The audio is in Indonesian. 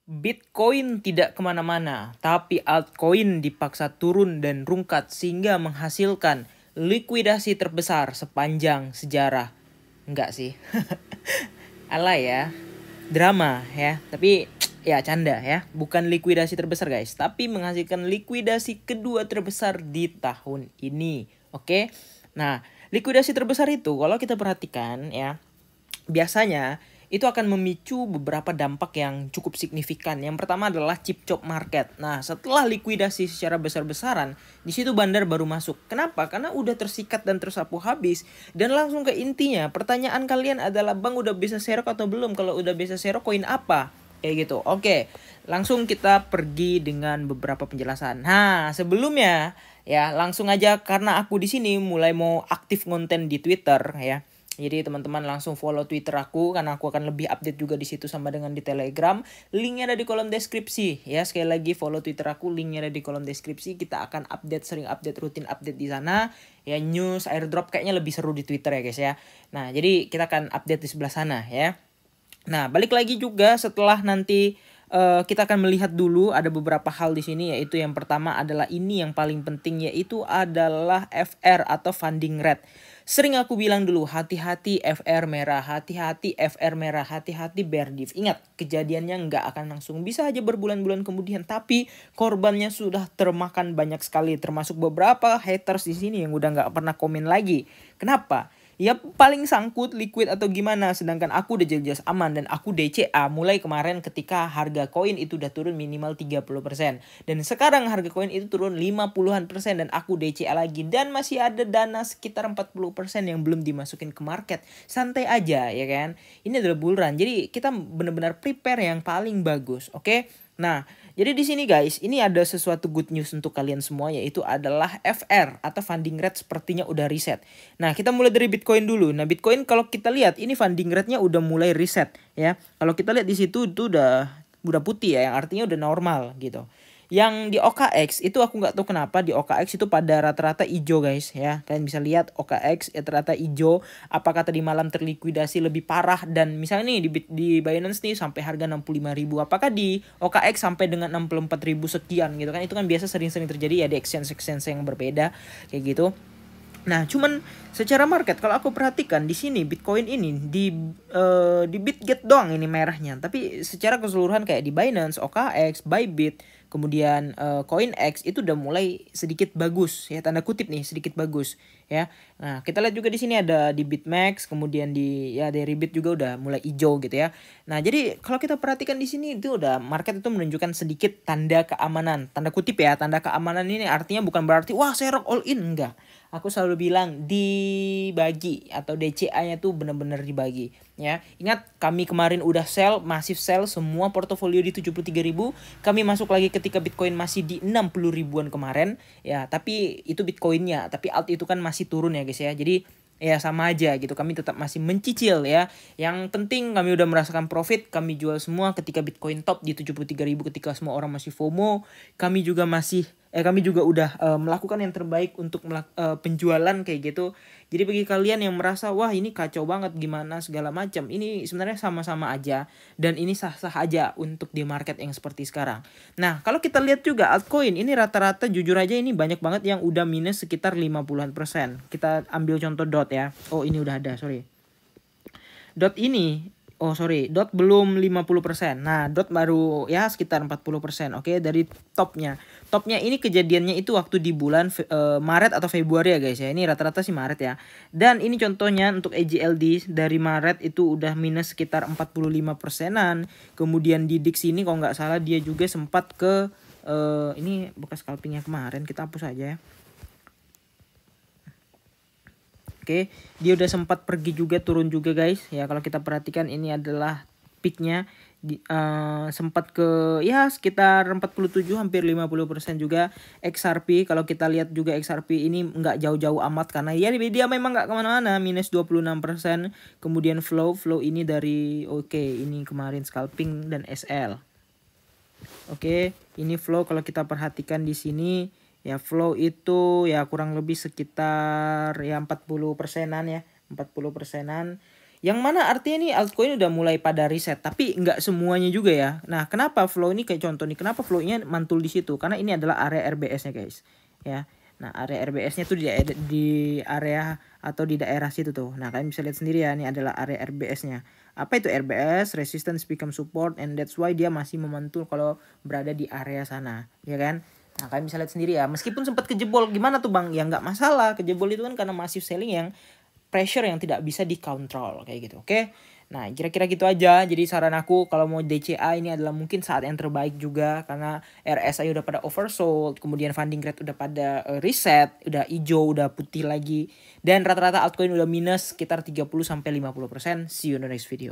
Bitcoin tidak kemana-mana, tapi altcoin dipaksa turun dan rungkat sehingga menghasilkan likuidasi terbesar sepanjang sejarah. Enggak sih, alay ya, drama ya, tapi ya canda ya, bukan likuidasi terbesar guys, tapi menghasilkan likuidasi kedua terbesar di tahun ini. Oke, nah likuidasi terbesar itu kalau kita perhatikan ya, biasanya itu akan memicu beberapa dampak yang cukup signifikan. Yang pertama adalah chip chop market. Nah, setelah likuidasi secara besar-besaran, di situ bandar baru masuk. Kenapa? Karena udah tersikat dan tersapu habis. Dan langsung ke intinya, pertanyaan kalian adalah, "Bang, udah bisa serok atau belum? Kalau udah bisa serok, koin apa?" Kayak gitu. Oke, langsung kita pergi dengan beberapa penjelasan. Nah, sebelumnya ya, langsung aja karena aku di sini mulai mau aktif konten di Twitter ya. Jadi teman-teman langsung follow Twitter aku karena aku akan lebih update juga di situ sama dengan di Telegram. Linknya ada di kolom deskripsi ya. Sekali lagi follow Twitter aku, linknya ada di kolom deskripsi. Kita akan update, sering update, rutin update di sana. Ya, news, airdrop kayaknya lebih seru di Twitter ya guys ya. Nah, jadi kita akan update di sebelah sana ya. Nah, balik lagi juga setelah nanti kita akan melihat dulu ada beberapa hal di sini, yaitu yang pertama adalah ini yang paling penting, yaitu adalah FR atau funding rate. Sering aku bilang dulu, hati-hati FR merah, hati-hati FR merah, hati-hati bear div. Ingat, kejadiannya nggak akan langsung, bisa aja berbulan-bulan kemudian, tapi korbannya sudah termakan banyak sekali, termasuk beberapa haters di sini yang udah nggak pernah komen lagi. Kenapa? Ya paling sangkut liquid atau gimana, sedangkan aku udah jelas aman dan aku DCA mulai kemarin ketika harga koin itu udah turun minimal 30%. Dan sekarang harga koin itu turun 50-an% dan aku DCA lagi, dan masih ada dana sekitar 40% yang belum dimasukin ke market. Santai aja ya kan. Ini adalah bull run. Jadi kita benar-benar prepare yang paling bagus, oke? Nah, jadi di sini guys, ini ada sesuatu good news untuk kalian semua, yaitu adalah FR atau funding rate sepertinya udah reset. Nah, kita mulai dari Bitcoin dulu. Nah, Bitcoin kalau kita lihat ini funding rate-nya udah mulai reset ya. Kalau kita lihat di situ itu udah putih ya, yang artinya udah normal gitu. Yang di OKX itu aku nggak tahu kenapa di OKX itu pada rata-rata hijau guys ya. Kalian bisa lihat OKX rata-rata hijau. Apakah tadi malam terlikuidasi lebih parah, dan misalnya nih di Binance nih sampai harga 65.000. Apakah di OKX sampai dengan 64.000 sekian gitu kan. Itu kan biasa sering-sering terjadi ya di exchange yang berbeda kayak gitu. Nah, cuman secara market kalau aku perhatikan di sini Bitcoin ini di Bitget doang ini merahnya, tapi secara keseluruhan kayak di Binance, OKX, Bybit, kemudian CoinEx itu udah mulai sedikit bagus ya, tanda kutip nih sedikit bagus ya. Nah, kita lihat juga di sini ada di Bitmax, kemudian di Deribit juga udah mulai hijau gitu ya. Nah, jadi kalau kita perhatikan di sini itu udah market itu menunjukkan sedikit tanda keamanan, tanda kutip ya. Tanda keamanan ini artinya bukan berarti wah serok all in, enggak. Aku selalu bilang dibagi atau DCA-nya tuh benar-benar dibagi ya. Ingat kami kemarin udah sell, masif sell semua portofolio di 73.000. Kami masuk lagi ketika Bitcoin masih di 60 ribuan kemarin ya, tapi itu Bitcoinnya, tapi alt itu kan masih turun ya guys ya. Jadi ya sama aja gitu, kami tetap masih mencicil ya. Yang penting kami udah merasakan profit, kami jual semua ketika Bitcoin top di 73.000, ketika semua orang masih FOMO. Kami juga udah melakukan yang terbaik untuk penjualan kayak gitu. Jadi bagi kalian yang merasa wah ini kacau banget gimana segala macam, ini sebenarnya sama-sama aja dan ini sah-sah aja untuk di market yang seperti sekarang. Nah, kalau kita lihat juga altcoin ini rata-rata jujur aja ini banyak banget yang udah minus sekitar 50-an%. Kita ambil contoh DOT ya. Oh, ini udah ada, sorry. DOT ini DOT belum 50%. Nah, DOT baru ya sekitar 40%. Oke, dari topnya. Topnya ini kejadiannya itu waktu di bulan Maret atau Februari ya guys ya. Ini rata-rata sih Maret ya. Dan ini contohnya untuk EGLD dari Maret itu udah minus sekitar 45%-an. Kemudian di DIX ini kalau nggak salah dia juga sempat ke ini bekas scalpingnya kemarin, kita hapus aja ya. Oke, dia udah sempat pergi juga, turun juga guys ya. Kalau kita perhatikan ini adalah peaknya sempat ke ya sekitar 47 hampir 50% juga. XRP kalau kita lihat juga XRP ini nggak jauh-jauh amat karena ya dia memang nggak kemana-mana, minus 26%. Kemudian flow ini dari ini kemarin scalping dan SL. Oke, ini flow kalau kita perhatikan di sini ya, flow itu ya kurang lebih sekitar ya 40%-an ya, 40%-an. Yang mana artinya nih altcoin udah mulai pada reset, tapi nggak semuanya juga ya. Nah, kenapa flow ini kayak contoh nih, kenapa flow-nya mantul di situ? Karena ini adalah area RBS-nya guys, ya. Nah, area RBS-nya tuh di area atau di daerah situ tuh. Nah, kalian bisa lihat sendiri ya, ini adalah area RBS-nya. Apa itu RBS? Resistance become support, and that's why dia masih memantul kalau berada di area sana, ya kan? Nah, kalian bisa lihat sendiri ya, meskipun sempat kejebol, gimana tuh bang? Ya nggak masalah, kejebol itu kan karena massive selling yang pressure yang tidak bisa dikontrol kayak gitu, oke? Nah, kira-kira gitu aja. Jadi saran aku kalau mau DCA ini adalah mungkin saat yang terbaik juga karena RSI udah pada oversold, kemudian funding rate udah pada reset, udah hijau, udah putih lagi, dan rata-rata altcoin udah minus sekitar 30 sampai 50%. See you in the next video.